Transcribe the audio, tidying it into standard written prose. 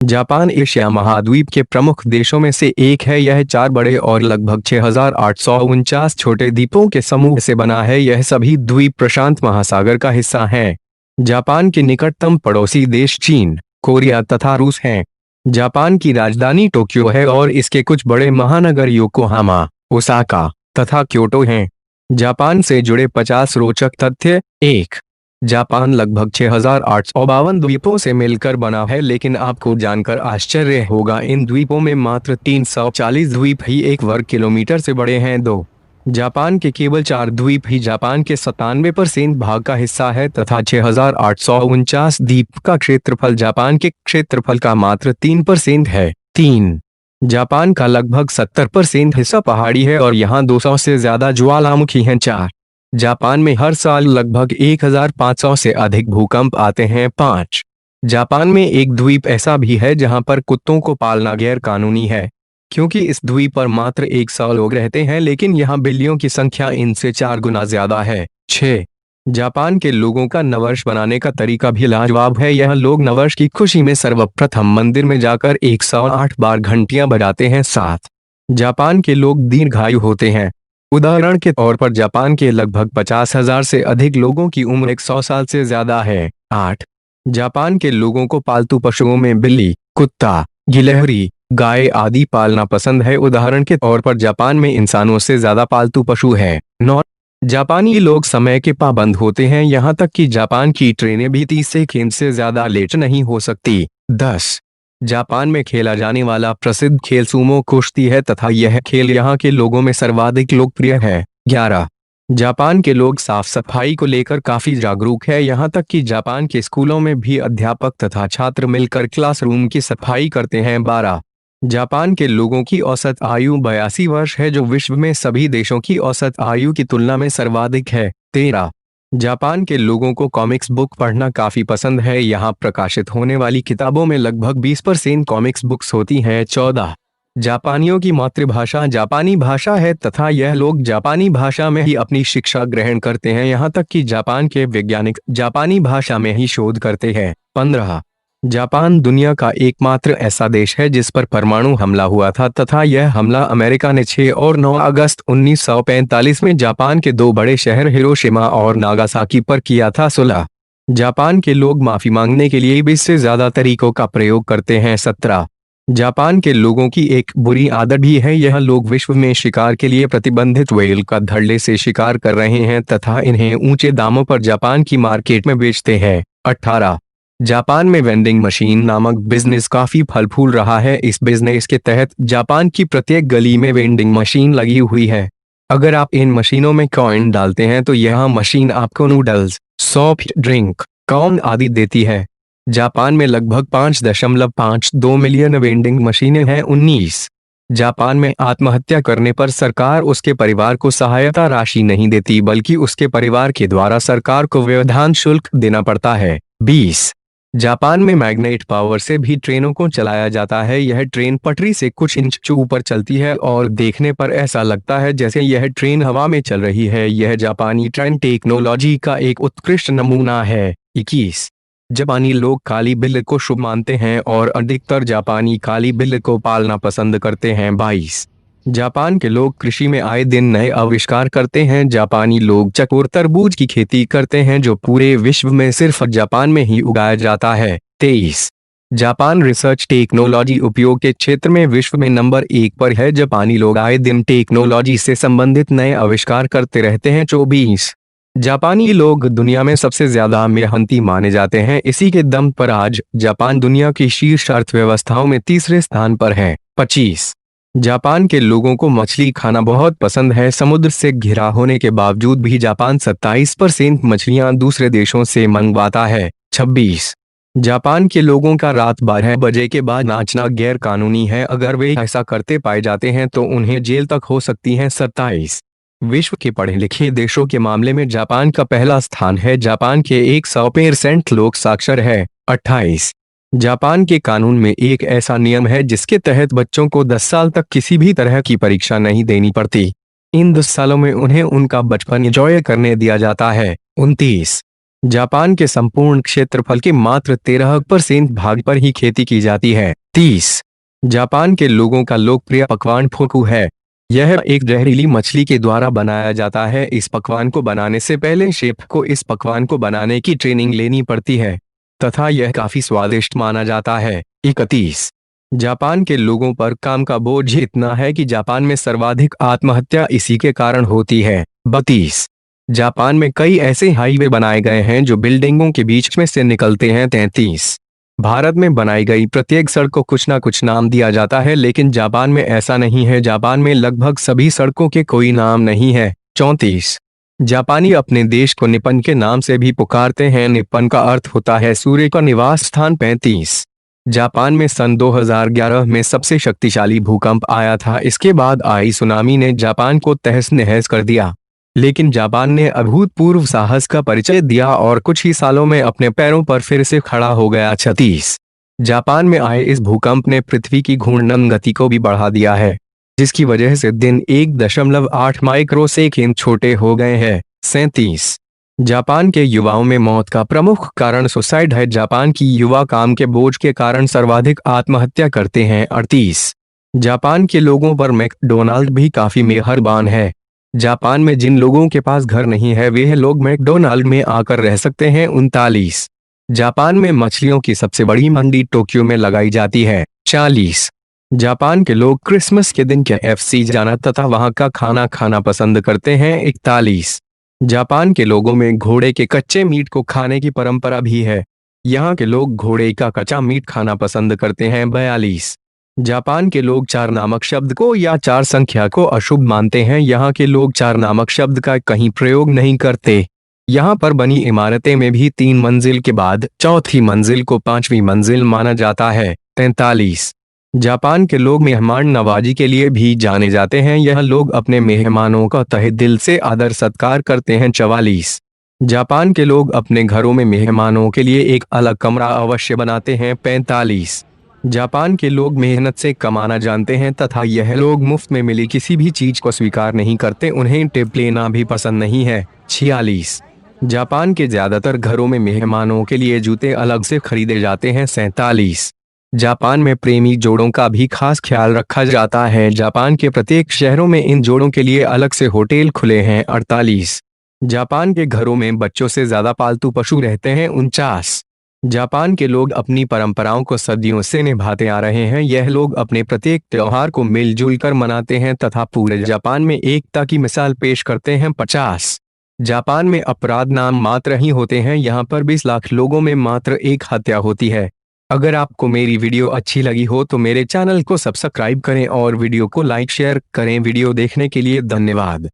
Japan Asia महाद्वीप के प्रमुख देशों में से एक है। यह 4 बड़े और लगभग 6,849 छोटे द्वीपों के समूह से बना है। यह सभी द्वीप प्रशांत महासागर का हिस्सा हैं। जापान के निकटतम पड़ोसी देश चीन, कोरिया तथा रूस हैं। जापान की राजधानी टोक्यो है और इसके कुछ बड़े महानगर योकोहामा, ओसाका तथा क्योटो हैं। जापान से जुड़े 50 रोचक तथ्य। 1. जापान लगभग 6,852 द्वीपों से मिलकर बना है, लेकिन आपको जानकर आश्चर्य होगा इन द्वीपों में मात्र 340 द्वीप ही 1 वर्ग किलोमीटर से बड़े हैं। 2. जापान के केवल 4 द्वीप ही जापान के 97% भाग का हिस्सा है तथा 6,849 द्वीप का क्षेत्रफल जापान के क्षेत्रफल का मात्र 3% है। 3. जापान का लगभग 70% हिस्सा पहाड़ी है और यहाँ 200 से ज्यादा ज्वालामुखी हैं। 4. जापान में हर साल लगभग 1,500 से अधिक भूकंप आते हैं। 5. जापान में एक द्वीप ऐसा भी है जहां पर कुत्तों को पालना गैर कानूनी है, क्योंकि इस द्वीप पर मात्र 100 लोग रहते हैं, लेकिन यहाँ बिल्लियों की संख्या इनसे 4 गुना ज्यादा है। 6. जापान के लोगों का नववर्ष बनाने का तरीका भी लाजवाब है। यह लोग नववर्ष की खुशी में सर्वप्रथम मंदिर में जाकर 108 बार घंटियां बजाते हैं। 7. जापान के लोग दीर्घायु होते हैं। उदाहरण के तौर पर जापान के लगभग 50,000 से अधिक लोगों की उम्र 100 साल से ज्यादा है। 8. जापान के लोगों को पालतू पशुओं में बिल्ली, कुत्ता, गिलहरी, गाय आदि पालना पसंद है। उदाहरण के तौर पर जापान में इंसानों से ज्यादा पालतू पशु है। 9. जापानी लोग समय के पाबंद होते हैं, यहाँ तक कि जापान की ट्रेनें भी 30 सेकंड से ज्यादा लेट नहीं हो सकती। 10. जापान में खेला जाने वाला प्रसिद्ध खेल सूमो कुश्ती है तथा यह खेल यहाँ के लोगों में सर्वाधिक लोकप्रिय है। 11. जापान के लोग साफ सफाई को लेकर काफी जागरूक है, यहाँ तक कि जापान के स्कूलों में भी अध्यापक तथा छात्र मिलकर क्लासरूम की सफाई करते हैं। 12. जापान के लोगों की औसत आयु 82 वर्ष है, जो विश्व में सभी देशों की औसत आयु की तुलना में सर्वाधिक है। 13. जापान के लोगों को कॉमिक्स बुक पढ़ना काफी पसंद है। यहाँ प्रकाशित होने वाली किताबों में लगभग 20% कॉमिक्स बुक्स होती हैं। 14. जापानियों की मातृभाषा जापानी भाषा है तथा यह लोग जापानी भाषा में ही अपनी शिक्षा ग्रहण करते हैं, यहाँ तक कि जापान के वैज्ञानिक जापानी भाषा में ही शोध करते हैं। 15. जापान दुनिया का एकमात्र ऐसा देश है जिस पर परमाणु हमला हुआ था तथा यह हमला अमेरिका ने 6 और 9 अगस्त 1945 में जापान के 2 बड़े शहर हिरोशिमा और नागासाकी पर किया था। 16. जापान के लोग माफी मांगने के लिए 20 से ज्यादा तरीकों का प्रयोग करते हैं। 17. जापान के लोगों की एक बुरी आदत भी है, यह लोग विश्व में शिकार के लिए प्रतिबंधित व्हेल का धड़ल्ले से शिकार कर रहे हैं तथा इन्हें ऊंचे दामों पर जापान की मार्केट में बेचते हैं। 18. जापान में वेंडिंग मशीन नामक बिजनेस काफी फल फूल रहा है। इस बिजनेस के तहत जापान की प्रत्येक गली में वेंडिंग मशीन लगी हुई है। अगर आप इन मशीनों में कॉइन डालते हैं तो यह मशीन आपको नूडल्स, सॉफ्ट ड्रिंक, कॉर्न आदि देती है। जापान में लगभग 5.52 मिलियन वेंडिंग मशीनें हैं। 19. जापान में आत्महत्या करने पर सरकार उसके परिवार को सहायता राशि नहीं देती, बल्कि उसके परिवार के द्वारा सरकार को व्यवधान शुल्क देना पड़ता है। 20. जापान में मैग्नेट पावर से भी ट्रेनों को चलाया जाता है। यह ट्रेन पटरी से कुछ इंच ऊपर चलती है और देखने पर ऐसा लगता है जैसे यह ट्रेन हवा में चल रही है। यह जापानी ट्रेन टेक्नोलॉजी का एक उत्कृष्ट नमूना है। 21. जापानी लोग काली बिल्ली को शुभ मानते हैं और अधिकतर जापानी काली बिल्ली को पालना पसंद करते हैं। 22. जापान के लोग कृषि में आए दिन नए आविष्कार करते हैं। जापानी लोग चकोर तरबूज की खेती करते हैं जो पूरे विश्व में सिर्फ जापान में ही उगाया जाता है। 23. जापान रिसर्च टेक्नोलॉजी उपयोग के क्षेत्र में विश्व में नंबर 1 पर है। जापानी लोग आए दिन टेक्नोलॉजी से संबंधित नए आविष्कार करते रहते हैं। 24. जापानी लोग दुनिया में सबसे ज्यादा मेहनती माने जाते हैं। इसी के दम पर आज जापान दुनिया की शीर्ष अर्थव्यवस्थाओं में तीसरे स्थान पर है। 25. जापान के लोगों को मछली खाना बहुत पसंद है। समुद्र से घिरा होने के बावजूद भी जापान 27% मछलियां दूसरे देशों से मंगवाता है। 26. जापान के लोगों का रात 12 बजे के बाद नाचना गैर कानूनी है। अगर वे ऐसा करते पाए जाते हैं तो उन्हें जेल तक हो सकती है। 27. विश्व के पढ़े लिखे देशों के मामले में जापान का पहला स्थान है। जापान के 100% लोग साक्षर है। 28. जापान के कानून में एक ऐसा नियम है जिसके तहत बच्चों को 10 साल तक किसी भी तरह की परीक्षा नहीं देनी पड़ती। इन 10 सालों में उन्हें उनका बचपन एंजॉय करने दिया जाता है। 29. जापान के संपूर्ण क्षेत्रफल के मात्र 13% भाग पर ही खेती की जाती है। 30। जापान के लोगों का लोकप्रिय पकवान फोकू है। यह एक जहरीली मछली के द्वारा बनाया जाता है। इस पकवान को बनाने से पहले शेफ को इस पकवान को बनाने की ट्रेनिंग लेनी पड़ती है तथा यह काफी स्वादिष्ट माना जाता है। 31। जापान के लोगों पर काम का बोझ इतना है कि जापान में सर्वाधिक आत्महत्या इसी के कारण होती है। 32। जापान में कई ऐसे हाईवे बनाए गए हैं जो बिल्डिंगों के बीच में से निकलते हैं। 33। भारत में बनाई गई प्रत्येक सड़क को कुछ ना कुछ नाम दिया जाता है, लेकिन जापान में ऐसा नहीं है। जापान में लगभग सभी सड़कों के कोई नाम नहीं है। 34। जापानी अपने देश को निप्पन के नाम से भी पुकारते हैं। निप्पन का अर्थ होता है सूर्य का निवास स्थान। 35। जापान में सन 2011 में सबसे शक्तिशाली भूकंप आया था। इसके बाद आई सुनामी ने जापान को तहस नहस कर दिया, लेकिन जापान ने अभूतपूर्व साहस का परिचय दिया और कुछ ही सालों में अपने पैरों पर फिर से खड़ा हो गया। 36। जापान में आए इस भूकंप ने पृथ्वी की घूर्णन गति को भी बढ़ा दिया है, जिसकी वजह से दिन 1.8 माइक्रोसेकंड छोटे हो गए हैं। 37। जापान के युवाओं में मौत का प्रमुख कारण सुसाइड है। जापान की युवा काम के बोझ के कारण सर्वाधिक आत्महत्या करते हैं। 38। जापान के लोगों पर मैकडोनाल्ड भी काफी मेहरबान है। जापान में जिन लोगों के पास घर नहीं है वे लोग मैकडोनाल्ड में आकर रह सकते हैं। 39। जापान में मछलियों की सबसे बड़ी मंडी टोक्यो में लगाई जाती है। 40। जापान के लोग क्रिसमस के दिन KFC जाना तथा वहां का खाना खाना पसंद करते हैं। 41। जापान के लोगों में घोड़े के कच्चे मीट को खाने की परंपरा भी है। यहाँ के लोग घोड़े का कच्चा मीट खाना पसंद करते हैं। 42। जापान के लोग 4 नामक शब्द को या 4 संख्या को अशुभ मानते हैं। यहाँ के लोग 4 नामक शब्द का कहीं प्रयोग नहीं करते। यहाँ पर बनी इमारतें में भी 3 मंजिल के बाद चौथी मंजिल को 5वीं मंजिल माना जाता है। 43। जापान के लोग मेहमान नवाजी के लिए भी जाने जाते हैं। यह लोग अपने मेहमानों का तहे दिल से आदर सत्कार करते हैं। 44। जापान के लोग अपने घरों में मेहमानों के लिए एक अलग कमरा अवश्य बनाते हैं। 45। जापान के लोग मेहनत से कमाना जानते हैं तथा यह लोग मुफ्त में मिली किसी भी चीज को स्वीकार नहीं करते। उन्हें टिप लेना भी पसंद नहीं है। 46। जापान के ज्यादातर घरों में मेहमानों के लिए जूते अलग से खरीदे जाते हैं। 47। जापान में प्रेमी जोड़ों का भी खास ख्याल रखा जाता है। जापान के प्रत्येक शहरों में इन जोड़ों के लिए अलग से होटल खुले हैं। 48। जापान के घरों में बच्चों से ज्यादा पालतू पशु रहते हैं। 49। जापान के लोग अपनी परंपराओं को सदियों से निभाते आ रहे हैं। यह लोग अपने प्रत्येक त्योहार को मिलजुल कर मनाते हैं तथा पूरे जापान में एकता की मिसाल पेश करते हैं। 50। जापान में अपराध नाम मात्र ही होते हैं। यहाँ पर 20 लाख लोगों में मात्र एक हत्या होती है। अगर आपको मेरी वीडियो अच्छी लगी हो तो मेरे चैनल को सब्सक्राइब करें और वीडियो को लाइक शेयर करें। वीडियो देखने के लिए धन्यवाद।